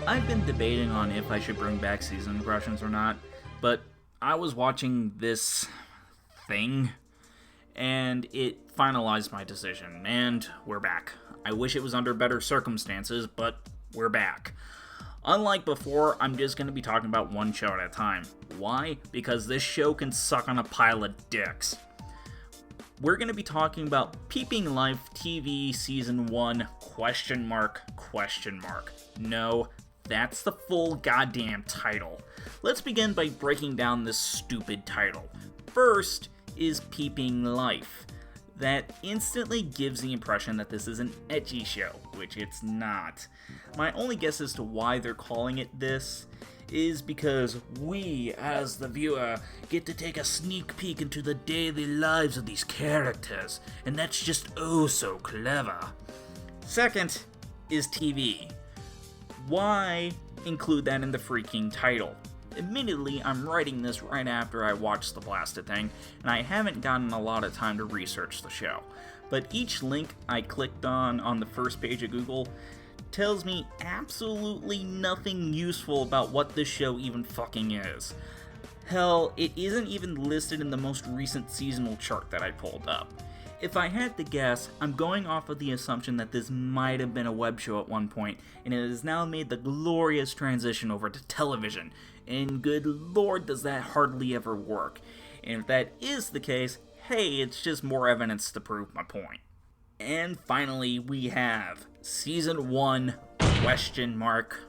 I've been debating on if I should bring back season impressions or not, but I was watching this thing, and it finalized my decision, and we're back. I wish it was under better circumstances, but we're back. Unlike before, I'm just going to be talking about one show at a time. Why? Because this show can suck on a pile of dicks. We're going to be talking about Peeping Life TV Season 1, question mark. No, that's the full goddamn title. Let's begin by breaking down this stupid title. First is Peeping Life. That instantly gives the impression that this is an ecchi show, which it's not. My only guess as to why they're calling it this is because we, as the viewer, get to take a sneak peek into the daily lives of these characters, and that's just oh so clever. Second is TV. Why include that in the freaking title? Admittedly, I'm writing this right after I watched the blasted thing, and I haven't gotten a lot of time to research the show. But each link I clicked on the first page of Google tells me absolutely nothing useful about what this show even fucking is. Hell, it isn't even listed in the most recent seasonal chart that I pulled up. If I had to guess, I'm going off of the assumption that this might have been a web show at one point, and it has now made the glorious transition over to television, and good lord does that hardly ever work. And if that is the case, hey, it's just more evidence to prove my point. And finally, we have Season 1, question mark.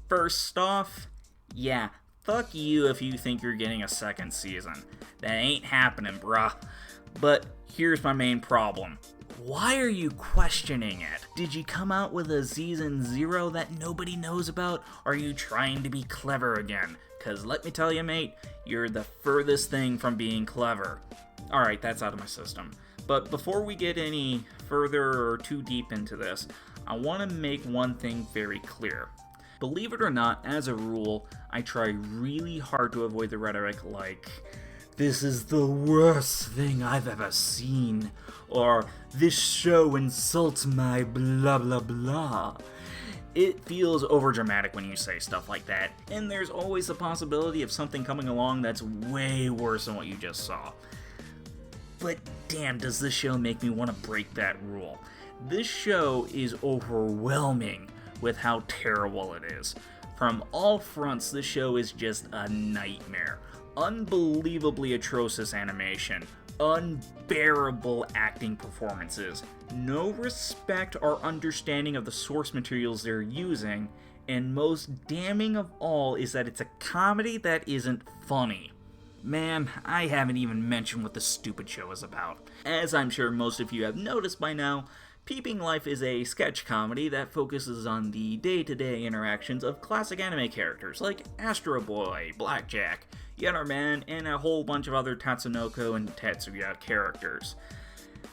First off, yeah, fuck you if you think you're getting a second season. That ain't happening, bruh. But here's my main problem. Why are you questioning it? Did you come out with a Season 0 that nobody knows about? Or are you trying to be clever again? Cause let me tell you, mate, you're the furthest thing from being clever. Alright, that's out of my system. But before we get any further or too deep into this, I want to make one thing very clear. Believe it or not, as a rule, I try really hard to avoid the rhetoric like, "This is the worst thing I've ever seen," or "This show insults my blah blah blah." It feels overdramatic when you say stuff like that, and there's always the possibility of something coming along that's way worse than what you just saw. But damn, does this show make me want to break that rule. This show is overwhelming with how terrible it is. From all fronts, this show is just a nightmare. Unbelievably atrocious animation, unbearable acting performances, no respect or understanding of the source materials they're using, and most damning of all is that it's a comedy that isn't funny. Man, I haven't even mentioned what the stupid show is about. As I'm sure most of you have noticed by now, Peeping Life is a sketch comedy that focuses on the day-to-day interactions of classic anime characters like Astro Boy, Blackjack, Yetterman, and a whole bunch of other Tatsunoko and Tetsuya characters.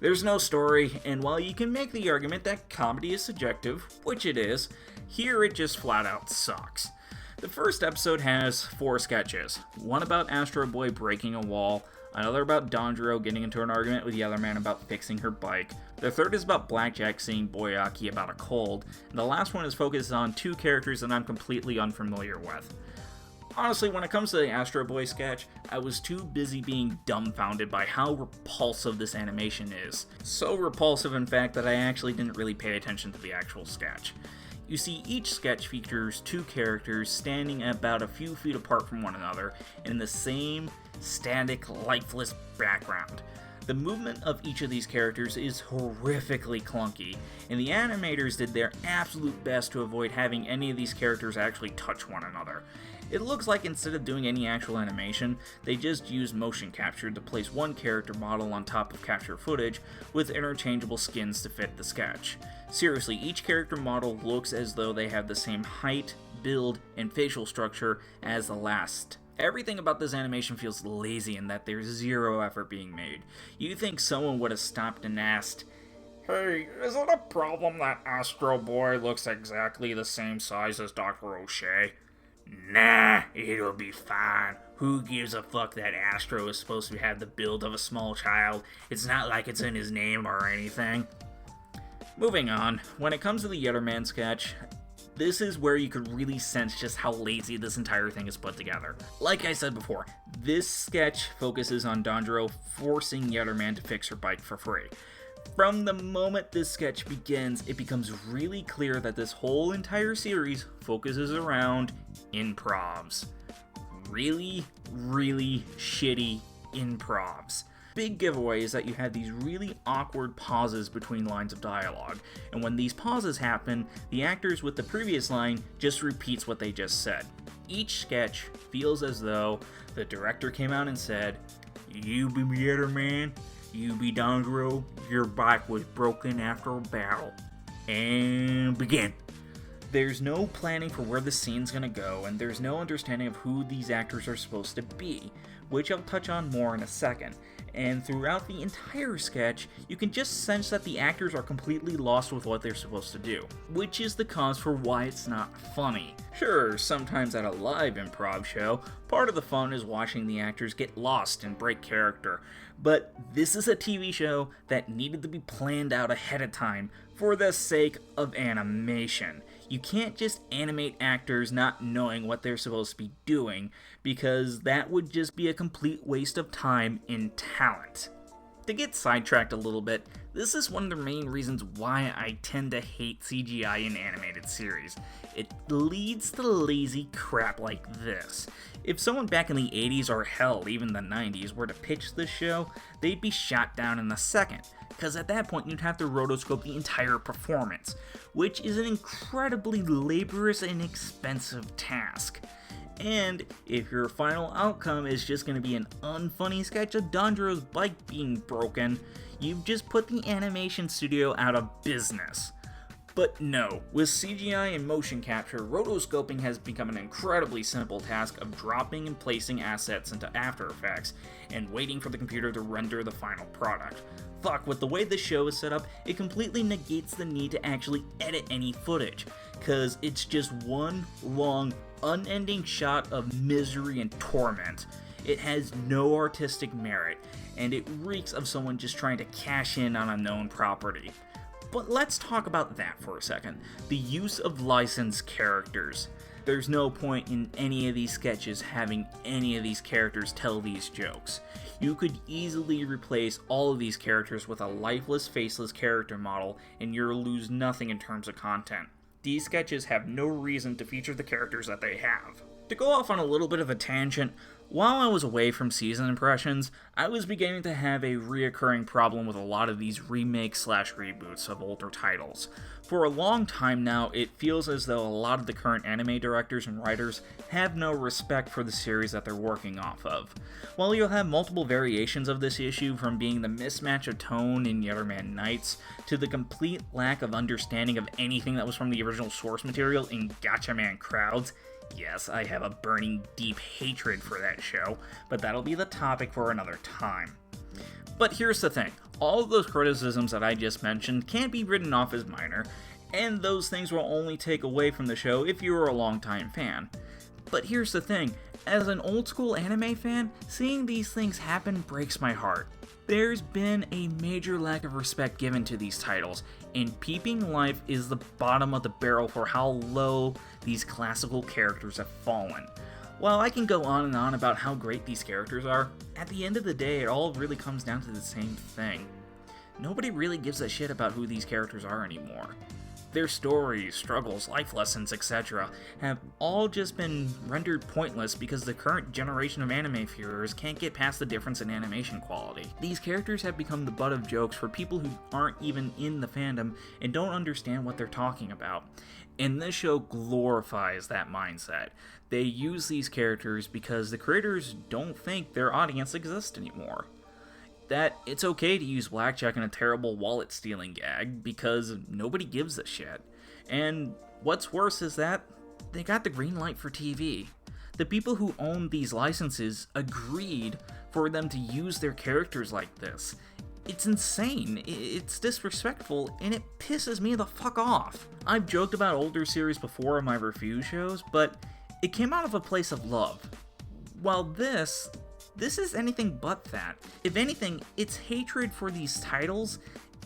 There's no story, and while you can make the argument that comedy is subjective, which it is, here it just flat out sucks. The first episode has 4 sketches, one about Astro Boy breaking a wall, another about Danjiro getting into an argument with Yellerman about fixing her bike, the third is about Blackjack seeing Boyaki about a cold, and the last one is focused on 2 characters that I'm completely unfamiliar with. Honestly, when it comes to the Astro Boy sketch, I was too busy being dumbfounded by how repulsive this animation is. So repulsive, in fact, that I actually didn't really pay attention to the actual sketch. You see, each sketch features 2 characters standing about a few feet apart from one another in the same static, lifeless background. The movement of each of these characters is horrifically clunky, and the animators did their absolute best to avoid having any of these characters actually touch one another. It looks like instead of doing any actual animation, they just used motion capture to place one character model on top of capture footage with interchangeable skins to fit the sketch. Seriously, each character model looks as though they have the same height, build, and facial structure as the last. Everything about this animation feels lazy in that there's zero effort being made. You think someone would have stopped and asked, "Hey, is it a problem that Astro Boy looks exactly the same size as Dr. O'Shea?" Nah, it'll be fine. Who gives a fuck that Astro is supposed to have the build of a small child? It's not like it's in his name or anything. Moving on, when it comes to the Yetterman sketch, This is where you could really sense just how lazy this entire thing is put together. Like I said before, this sketch focuses on Dandro forcing Yetterman to fix her bike for free. From the moment this sketch begins, it becomes really clear that this whole entire series focuses around improvs. Really, really shitty improvs. Big giveaway is that you have these really awkward pauses between lines of dialogue, and when these pauses happen, the actors with the previous line just repeats what they just said. Each sketch feels as though the director came out and said, "You be Yetterman, you be Dandro, your bike was broken after a battle, and begin." There's no planning for where the scene's gonna go, and there's no understanding of who these actors are supposed to be, which I'll touch on more in a second. And throughout the entire sketch, you can just sense that the actors are completely lost with what they're supposed to do, which is the cause for why it's not funny. Sure, sometimes at a live improv show, part of the fun is watching the actors get lost and break character, but this is a TV show that needed to be planned out ahead of time for the sake of animation. You can't just animate actors not knowing what they're supposed to be doing, because that would just be a complete waste of time and talent. To get sidetracked a little bit, this is one of the main reasons why I tend to hate CGI in animated series. It leads to lazy crap like this. If someone back in the 80s or hell, even the 90s, were to pitch this show, they'd be shot down in a second, because at that point you'd have to rotoscope the entire performance, which is an incredibly laborious and expensive task. And if your final outcome is just going to be an unfunny sketch of Dandro's bike being broken, you've just put the animation studio out of business. But no, with CGI and motion capture, rotoscoping has become an incredibly simple task of dropping and placing assets into After Effects and waiting for the computer to render the final product. Fuck, with the way this show is set up, it completely negates the need to actually edit any footage, cause it's just one long, unending shot of misery and torment. It has no artistic merit, and it reeks of someone just trying to cash in on a known property. But let's talk about that for a second. The use of licensed characters. There's no point in any of these sketches having any of these characters tell these jokes. You could easily replace all of these characters with a lifeless, faceless character model, and you'll lose nothing in terms of content. These sketches have no reason to feature the characters that they have. To go off on a little bit of a tangent, while I was away from season impressions, I was beginning to have a reoccurring problem with a lot of these remakes/reboots of older titles. For a long time now, it feels as though a lot of the current anime directors and writers have no respect for the series that they're working off of. While you'll have multiple variations of this issue, from being the mismatch of tone in Yetterman Nights, to the complete lack of understanding of anything that was from the original source material in Gatchaman Crowds. Yes, I have a burning deep hatred for that show, but that'll be the topic for another time. But here's the thing, all of those criticisms that I just mentioned can't be written off as minor, and those things will only take away from the show if you're a longtime fan. But here's the thing, as an old school anime fan, seeing these things happen breaks my heart. There's been a major lack of respect given to these titles, and Peeping Life is the bottom of the barrel for how low these classical characters have fallen. While I can go on and on about how great these characters are, at the end of the day it all really comes down to the same thing. Nobody really gives a shit about who these characters are anymore. Their stories, struggles, life lessons, etc. have all just been rendered pointless because the current generation of anime viewers can't get past the difference in animation quality. These characters have become the butt of jokes for people who aren't even in the fandom and don't understand what they're talking about. And this show glorifies that mindset. They use these characters because the creators don't think their audience exists anymore. That it's okay to use blackjack in a terrible wallet stealing gag because nobody gives a shit. And what's worse is that they got the green light for TV. The people who own these licenses agreed for them to use their characters like this. It's insane, it's disrespectful, and it pisses me the fuck off. I've joked about older series before in my review shows, but it came out of a place of love. While this is anything but that. If anything, it's hatred for these titles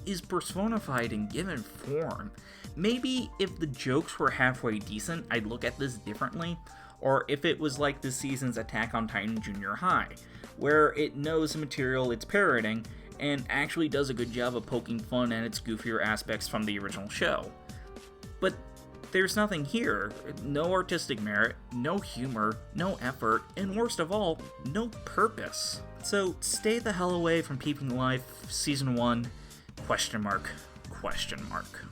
is personified and given form. Maybe if the jokes were halfway decent, I'd look at this differently, or if it was like this season's Attack on Titan Junior High, where it knows the material it's parroting and actually does a good job of poking fun at its goofier aspects from the original show. But there's nothing here. No artistic merit, no humor, no effort, and worst of all, no purpose. So stay the hell away from Peeping Life Season 1, question mark, question mark.